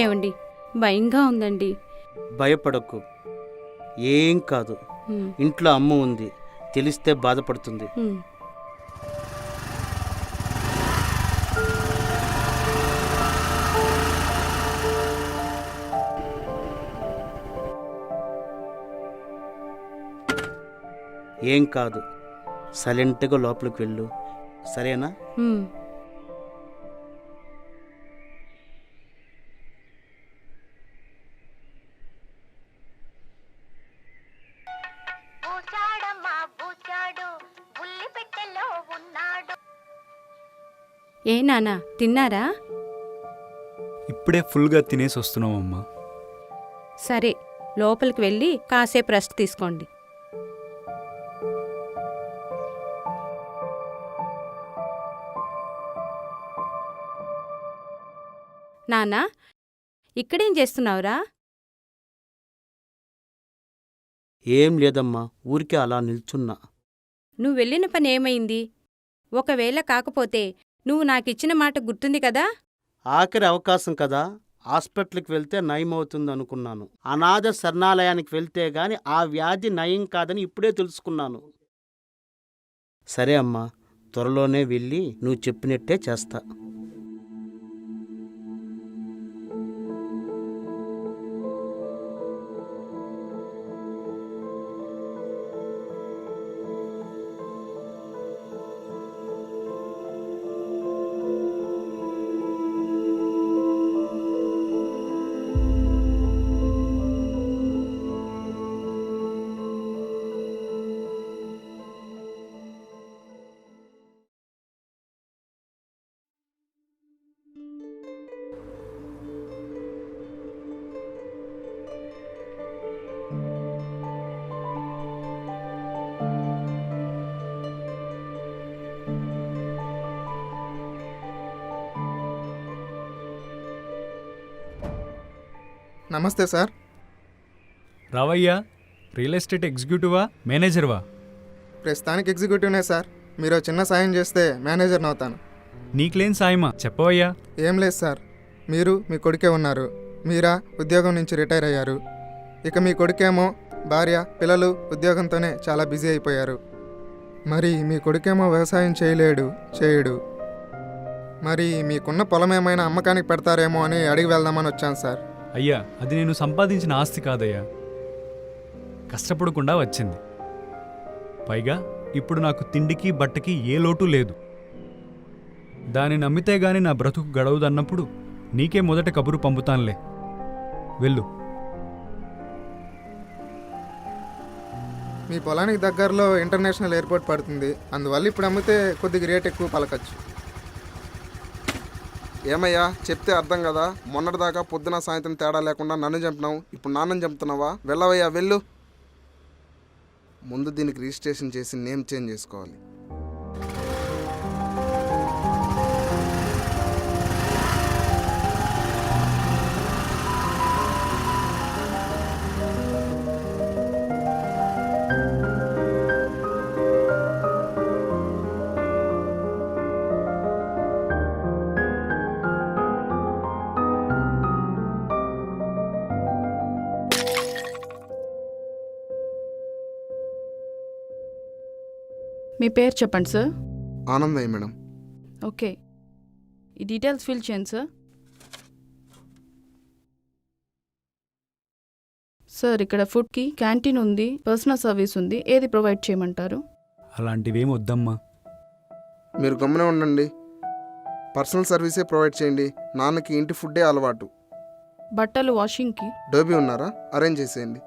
ఏమండి, భయంగా ఉందండి. భయపడకు, ఏం కాదు. ఉమ్, ఇంట్లో అమ్మ ఉంది, తెలిస్తే బాధపడుతుంది. ఉమ్. ఏం కాదు, సైలెంట్గా లోపలికి వెళ్ళు, సరేనా? ఉమ్. ఏ నాన్న, తిన్నారా? ఇప్పుడే ఫుల్గా తినేసి వస్తున్నామమ్మా. సరే, లోపలికి వెళ్ళి కాసేపు రెస్ట్ తీసుకోండి. నాన్నా, ఇక్కడేం చేస్తున్నావురా? ఏం లేదమ్మా, ఊరికే అలా నిల్చున్నా. నువ్వు వెళ్ళిన పని ఏమైంది? ఒకవేళ కాకపోతే నువ్వు నాకిచ్చిన మాట గుర్తుంది కదా? ఆఖరి అవకాశం కదా, హాస్పిటల్కి వెళ్తే నయం అవుతుంది అనుకున్నాను. అనాథ శరణాలయానికి వెళ్తే గాని ఆ వ్యాధి నయం కాదని ఇప్పుడే తెలుసుకున్నాను. సరే అమ్మా, త్వరలోనే వెళ్ళి నువ్వు చెప్పినట్టే చేస్తా. నమస్తే సార్. రావయ్యా, రియల్ ఎస్టేట్ ఎగ్జిక్యూటివా మేనేజర్వా? ప్రస్తుతానికి ఎగ్జిక్యూటివ్నే సార్. మీరు చిన్న సాయం చేస్తే మేనేజర్ని అవుతాను. నీకులేని సాయమా, చెప్పవయ్యా. ఏం లేదు సార్, మీరు మీ కొడుకే ఉన్నారు. మీరా ఉద్యోగం నుంచి రిటైర్ అయ్యారు. ఇక మీ కొడుకేమో భార్య పిల్లలు ఉద్యోగంతోనే చాలా బిజీ అయిపోయారు. మరి మీ కొడుకేమో వ్యవసాయం చేయడు. మరి మీకున్న పొలం ఏమైనా అమ్మకానికి పెడతారేమో అని అడిగి వెళ్దామని వచ్చాను సార్. అయ్యా, అది నేను సంపాదించిన ఆస్తి కాదయ్యా, కష్టపడకుండా వచ్చింది. పైగా ఇప్పుడు నాకు తిండికి బట్టకి ఏ లోటు లేదు. దాన్ని నమ్మితే గాని నా బ్రతుకు గడవదన్నప్పుడు నీకే మొదట కబురు పంపుతానులే, వెళ్ళు. మీ పొలానికి దగ్గరలో ఇంటర్నేషనల్ ఎయిర్పోర్ట్ పడుతుంది. అందువల్ల ఇప్పుడు అమ్మితే కొద్దిగా రేట్ ఎక్కువ పలకచ్చు. ఏమయ్యా, చెప్తే అర్థం కదా. మొన్నటిదాకా పొద్దున సాయంత్రం తేడా లేకుండా నన్ను చంపినావు, ఇప్పుడు నాన్నని చంపుతున్నావా? వెళ్ళవయ్యా, వెళ్ళు. ముందు దీనికి రిజిస్ట్రేషన్ చేసి నేమ్ చేంజ్ చేసుకోవాలి. మీ పేరు చెప్పండి సార్. ఆనందయ్య మేడం. ఓకే, ఈ డీటెయిల్స్ ఫిల్ చేయండి సార్. సార్, ఇక్కడ ఫుడ్కి క్యాంటీన్ ఉంది, పర్సనల్ సర్వీస్ ఉంది. ఏది ప్రొవైడ్ చేయమంటారు? అలాంటివేం వద్దమ్మా. మీరు గమ్మునే ఉండండి. పర్సనల్ సర్వీసే ప్రొవైడ్ చేయండి. నాన్నకి ఇంటి ఫుడ్డే అలవాటు. బట్టలు వాషింగ్కి డోబీ ఉన్నారా? అరేంజ్ చేసేయండి.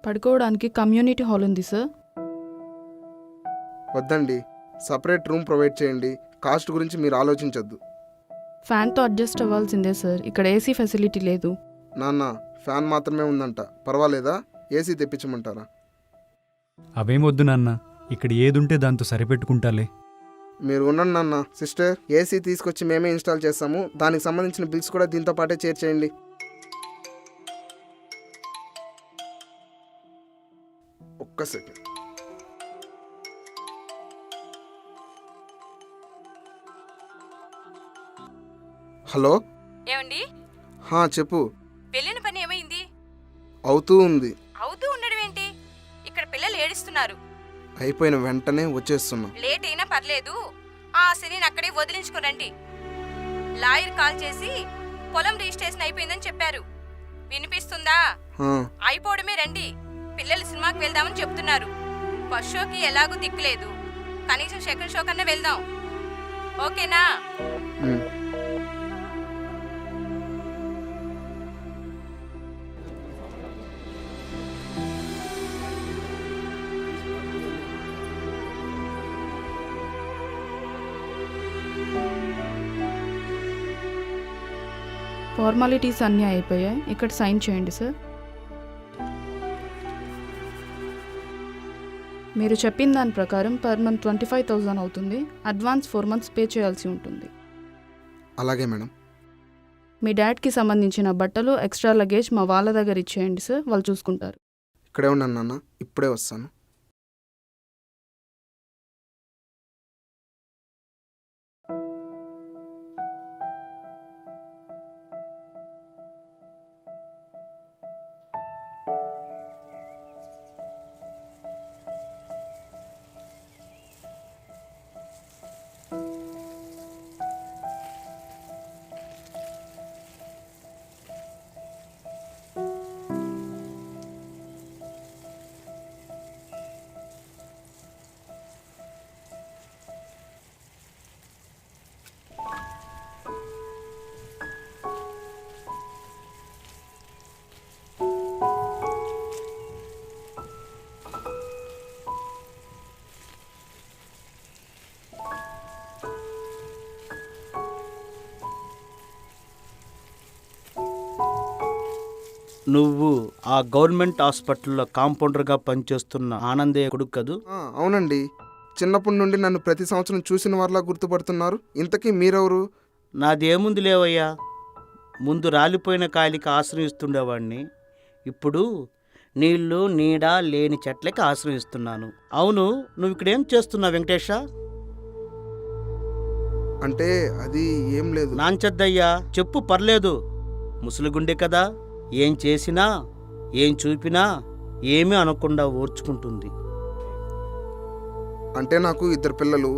పడుకోవడానికి కమ్యూనిటీ హాల్ ఉంది సార్. వద్దండి, సపరేట్ రూమ్ ప్రొవైడ్ చేయండి. కాస్ట్ గురించి మీరు ఆలోచించొద్దు. ఫ్యాన్తో అడ్జస్ట్ అవ్వాల్సిందే సార్, ఇక్కడ ఏసీ ఫెసిలిటీ లేదు. నాన్న, ఫ్యాన్ మాత్రమే ఉందంట, పర్వాలేదా? ఏసీ తెప్పించమంటారా? అవేం వద్దు నాన్న, ఇక్కడ ఏదుంటే దాంతో సరిపెట్టుకుంటాలే. మీరు ఉండండి నాన్న. సిస్టర్, ఏసీ తీసుకొచ్చి మేమే ఇన్స్టాల్ చేస్తాము. దానికి సంబంధించిన బిల్స్ కూడా దీంతో పాటే చేర్చేయండి. ఒక్క సెకండ్. హలో. ఏమండి చెప్పు. వెళ్ళిన పని ఏమైంది? అవుతూ ఉంది. అవుతూ ఉండడం ఏంటి? ఇక్కడ పిల్లలు ఏడుస్తున్నారు. అయిపోయిన వెంటనే వచ్చేస్తున్నా. లేట్ అయినా పర్లేదు, ఆ శనిని అక్కడే వదిలించుకోరండి. లాయర్ కాల్ చేసి పొలం రిజిస్ట్రేషన్ అయిపోయిందని చెప్పారు. వినిపిస్తుందా? అయిపోవడమే రండి. పిల్లలు సినిమాకి వెళ్దామని చెప్తున్నారు. ఫస్ట్ షోకి ఎలాగూ దిక్కులేదు, కనీసం సెకండ్ షో కన్నా వెళ్దాం. ఓకేనా? ఫార్మాలిటీస్ అన్నీ అయిపోయాయి. ఇక్కడ సైన్ చేయండి సార్. మీరు చెప్పిన దాని ప్రకారం పర్ మంత్ 25,000 అవుతుంది. అడ్వాన్స్ 4 months పే చేయాల్సి ఉంటుంది. అలాగే మేడం. మీ డాడ్కి సంబంధించిన బట్టలు, ఎక్స్ట్రా లగేజ్ మా వాళ్ళ దగ్గర ఇచ్చేయండి సార్, వాళ్ళు చూసుకుంటారు. ఇక్కడే ఉన్నాను నాన్న, ఇప్పుడే వస్తాను. నువ్వు ఆ గవర్నమెంట్ హాస్పిటల్లో కాంపౌండర్గా పనిచేస్తున్న ఆనందయ్య కొడుకు కదూ? అవునండి. చిన్నప్పటి నుండి నన్ను ప్రతి సంవత్సరం చూసిన వారిలా గుర్తుపడుతున్నారు. ఇంతకీ మీరెవరు? నాదేముంది లేవయ్యా, ముందు రాలిపోయిన కాయలకి ఆశ్రయిస్తుండేవాడిని. ఇప్పుడు నీళ్లు నీడ లేని చెట్లకి ఆశ్రయిస్తున్నాను. అవును, నువ్వు ఇక్కడేం చేస్తున్నావు వెంకటేశ? అంటే అది ఏం లేదు. నాంచద్దయ్యా, చెప్పు, పర్లేదు. ముసలిగుండే కదా, ఏం చేసినా ఏం చూపినా ఏమీ అనకుండా ఓర్చుకుంటుంది. అంటే నాకు 2 పిల్లలు,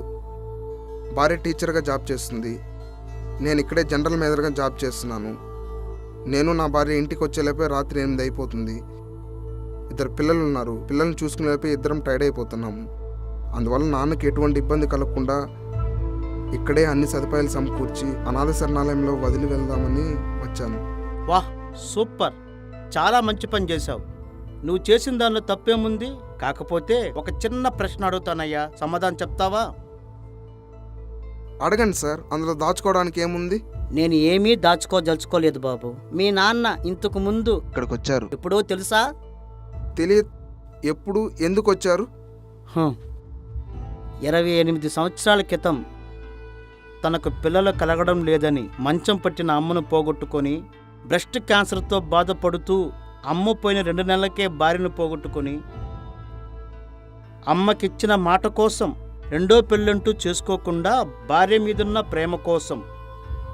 భార్య టీచర్గా జాబ్ చేస్తుంది. నేను ఇక్కడే జనరల్ మేనేజర్గా జాబ్ చేస్తున్నాను. నేను నా భార్య ఇంటికి వచ్చేలోపే రాత్రి 8 అయిపోతుంది. 2 పిల్లలు ఉన్నారు. పిల్లల్ని చూసుకునేలోపే ఇద్దరం టైర్డ్ అయిపోతున్నాము. అందువల్ల నాన్నకి ఎటువంటి ఇబ్బంది కలగకుండా ఇక్కడే అన్ని సదుపాయాలు సమకూర్చి అనాథ శరణాలయంలో వదిలి వెళ్దామని వచ్చాను. వాహ్, సూపర్, చాలా మంచి పని చేశావు. నువ్వు చేసిన దానిలో తప్పేముంది? కాకపోతే ఒక చిన్న ప్రశ్న అడుగుతానయ్యా, సమాధానం చెప్తావా? అడగండి సార్, అందులో దాచుకోవడానికి ఏముంది? నేను ఏమీ దాచుకోదలుచుకోలేదు బాబు. మీ నాన్న ఇంతకు ముందు ఇక్కడికి వచ్చారు. ఎప్పుడో తెలుసా? తెలియదు. ఎప్పుడు, ఎందుకు వచ్చారు? 28 సంవత్సరాల క్రితం తనకు పిల్లలు కలగడం లేదని మంచం పట్టిన అమ్మను పోగొట్టుకొని, బ్రెస్ట్ క్యాన్సర్తో బాధపడుతూ అమ్మ పోయిన 2 నెలలకే భార్యను పోగొట్టుకొని, అమ్మకిచ్చిన మాట కోసం రెండో పెళ్ళంటూ చేసుకోకుండా భార్య మీదున్న ప్రేమ కోసం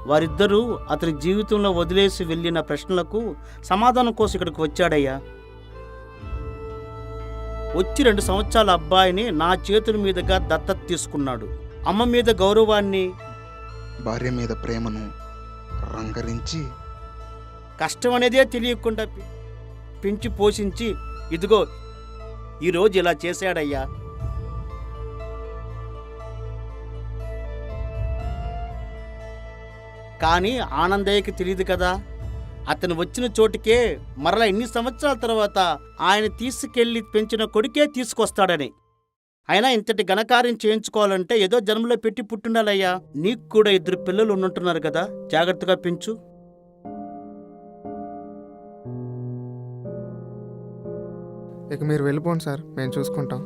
వారిద్దరూ అతని జీవితంలో వదిలేసి వెళ్ళిన ప్రశ్నలకు సమాధానం కోసం ఇక్కడికి వచ్చాడయ్యా. వచ్చి 2 సంవత్సరాల అబ్బాయిని నా చేతుల మీదుగా దత్తత తీసుకున్నాడు. అమ్మ మీద గౌరవాన్ని, భార్య మీద ప్రేమను రంగరించి కష్టం అనేదే తెలియకుండా పెంచి పోషించి ఇదిగో ఈరోజు ఇలా చేశాడయ్యా. కానీ ఆనందయ్యకి తెలియదు కదా, అతను వచ్చిన చోటుకే మరలా ఇన్ని సంవత్సరాల తర్వాత ఆయన తీసుకెళ్లి పెంచిన కొడుకే తీసుకొస్తాడని. అయినా ఇంతటి ఘనకార్యం చేయించుకోవాలంటే ఏదో జన్మలో పెట్టి పుట్టుండాలయ్యా. నీకు కూడా 2 పిల్లలు ఉన్నట్టున్నారు కదా, జాగ్రత్తగా పెంచు. ఇక మీరు వెళ్ళిపోండి సార్, మేము చూసుకుంటాం.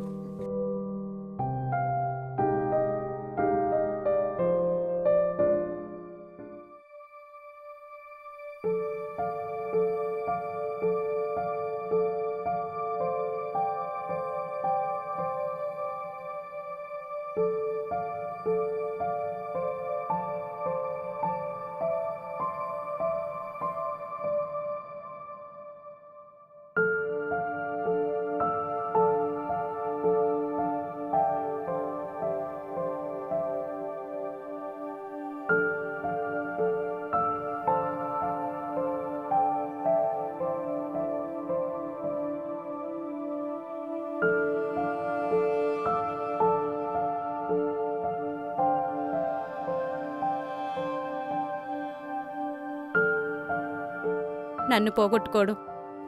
నన్ను పోగొట్టుకోవడం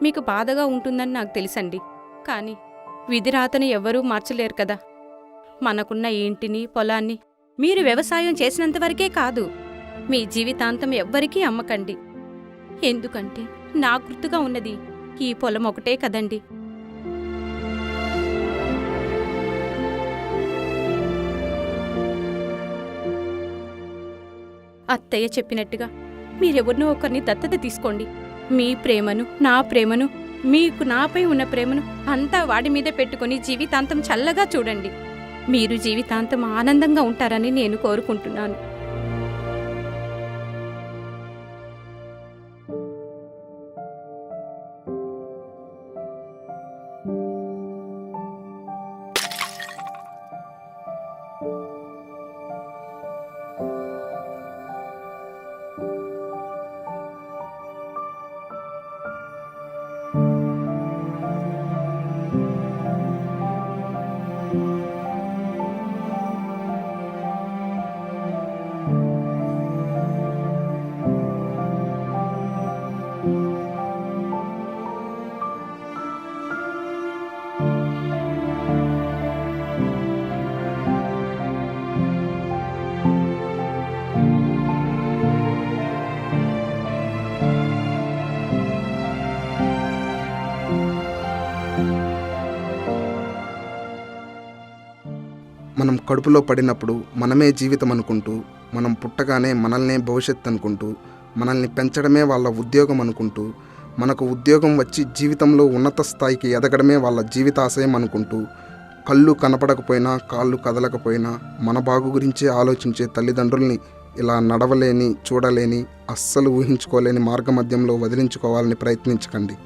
మీకు బాధగా ఉంటుందని నాకు తెలుసండి. కానీ విధిరాతని ఎవ్వరూ మార్చలేరు కదా. మనకున్న ఇంటిని పొలాన్ని మీరు వ్యవసాయం చేసినంతవరకే కాదు, మీ జీవితాంతం ఎవ్వరికీ అమ్మకండి. ఎందుకంటే నా గుర్తుగా ఉన్నది ఈ పొలం ఒకటే కదండి. అత్తయ్య చెప్పినట్టుగా మీరెవరినో ఒకరిని దత్తత తీసుకోండి. మీ ప్రేమను, నా ప్రేమను, మీకు నాపై ఉన్న ప్రేమను అంతా వాడి మీద పెట్టుకుని జీవితాంతం చల్లగా చూడండి. మీరు జీవితాంతం ఆనందంగా ఉంటారని నేను కోరుకుంటున్నాను. మనం కడుపులో పడినప్పుడు మనమే జీవితం అనుకుంటూ, మనం పుట్టగానే మనల్నే భవిష్యత్తు అనుకుంటూ, మనల్ని పెంచడమే వాళ్ళ ఉద్యోగం అనుకుంటూ, మనకు ఉద్యోగం వచ్చి జీవితంలో ఉన్నత స్థాయికి ఎదగడమే వాళ్ళ జీవితాశయం అనుకుంటూ, కళ్ళు కనపడకపోయినా కాళ్ళు కదలకపోయినా మన బాగు గురించే ఆలోచించే తల్లిదండ్రుల్ని ఇలా నడవలేని, చూడలేని, అస్సలు ఊహించుకోలేని మార్గమధ్యంలో వదిలించుకోవాలని ప్రయత్నించకండి.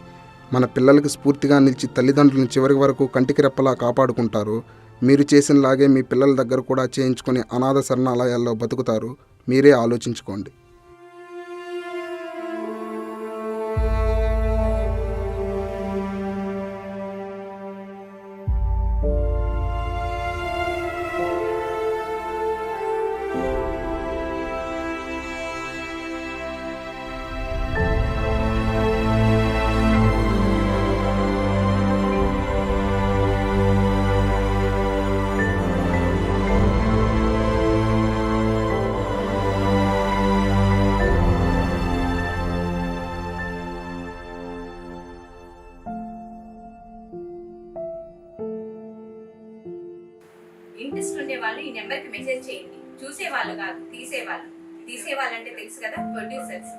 మన పిల్లలకు స్ఫూర్తిగా నిలిచి తల్లిదండ్రులను చివరి వరకు కంటికి రెప్పలా కాపాడుకుంటారో, మీరు చేసినలాగే మీ పిల్లల దగ్గర కూడా చేయించుకొని అనాథ శరణాలయాల్లో బతుకుతారు. మీరే ఆలోచించుకోండి. ఇంట్రెస్ట్ ఉండే వాళ్ళు ఈ నెంబర్కి మెసేజ్ చేయండి. చూసేవాళ్ళు కాదు, తీసేవాళ్ళు. తీసేవాళ్ళంటే తెలుసు కదా, ప్రొడ్యూసర్స్.